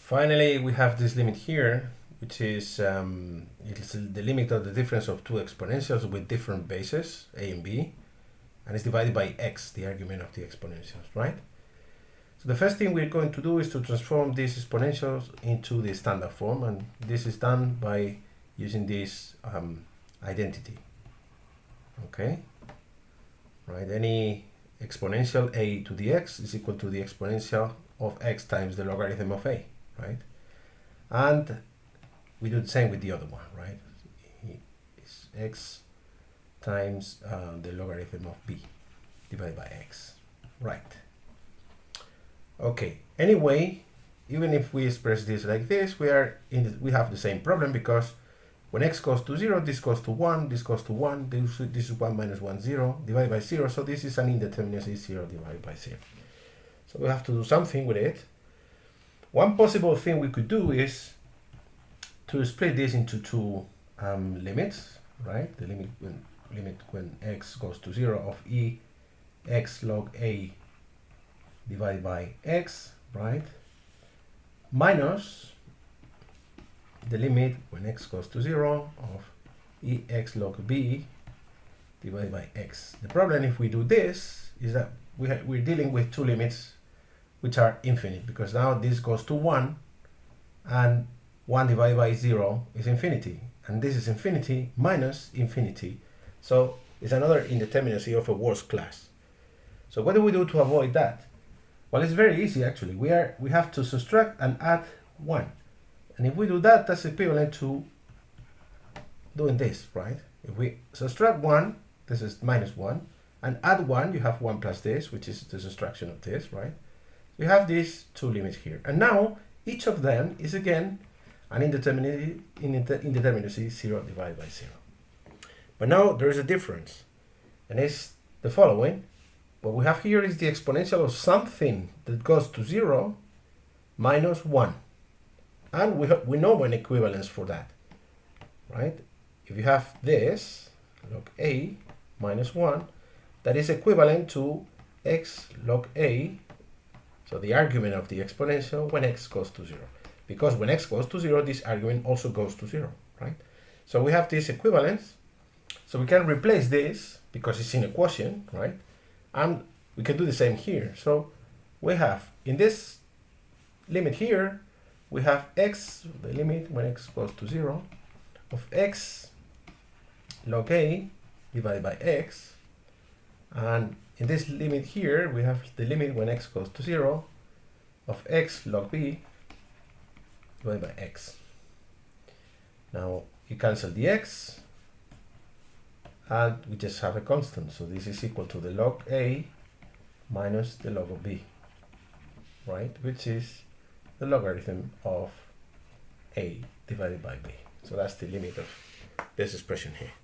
Finally, we have this limit here, which is it's the limit of the difference of two exponentials with different bases, a and b, and it's divided by x, the argument of the exponentials, right? So the first thing we're going to do is to transform these exponentials into the standard form, and this is done by using this identity. Okay, right? Any exponential a to the x is equal to the exponential of x times the logarithm of a, right? And we do the same with the other one, right? It's x times the logarithm of b divided by x, right? Okay, anyway, even if we express this like this, we have the same problem, because when x goes to 0, this goes to 1, this goes to 1, this is 1 minus 1, 0, divided by 0, so this is an indeterminacy 0 divided by 0. So we have to do something with it. One possible thing we could do is to split this into two limits, right? The limit when x goes to 0 of e x log a divided by x, right? Minus the limit when x goes to 0 of e x log b divided by x. The problem if we do this is that we're dealing with two limits which are infinite, because now this goes to 1, and 1 divided by 0 is infinity, and this is infinity minus infinity. So it's another indeterminacy of a worst class. So what do we do to avoid that? Well, it's very easy actually. We have to subtract and add 1. And if we do that, that's equivalent to doing this, right? If we subtract 1, this is minus 1, and add 1, you have 1 plus this, which is the subtraction of this, right? You have these two limits here. And now each of them is again an indeterminacy 0 divided by 0. But now there is a difference, and it's the following. What we have here is the exponential of something that goes to 0 minus 1. And we know an equivalence for that, right? If you have this, log a minus 1, that is equivalent to x log a, so the argument of the exponential when x goes to 0. Because when x goes to 0, this argument also goes to 0, right? So we have this equivalence, so we can replace this, because it's in a quotient, right? And we can do the same here. So we have, in this limit here, we have x, the limit when x goes to 0, of x log a divided by x. And in this limit here, we have the limit when x goes to 0 of x log b divided by x. Now you cancel the x, and we just have a constant. So this is equal to the log a minus the log of b, right? Which is the logarithm of a divided by b. So that's the limit of this expression here.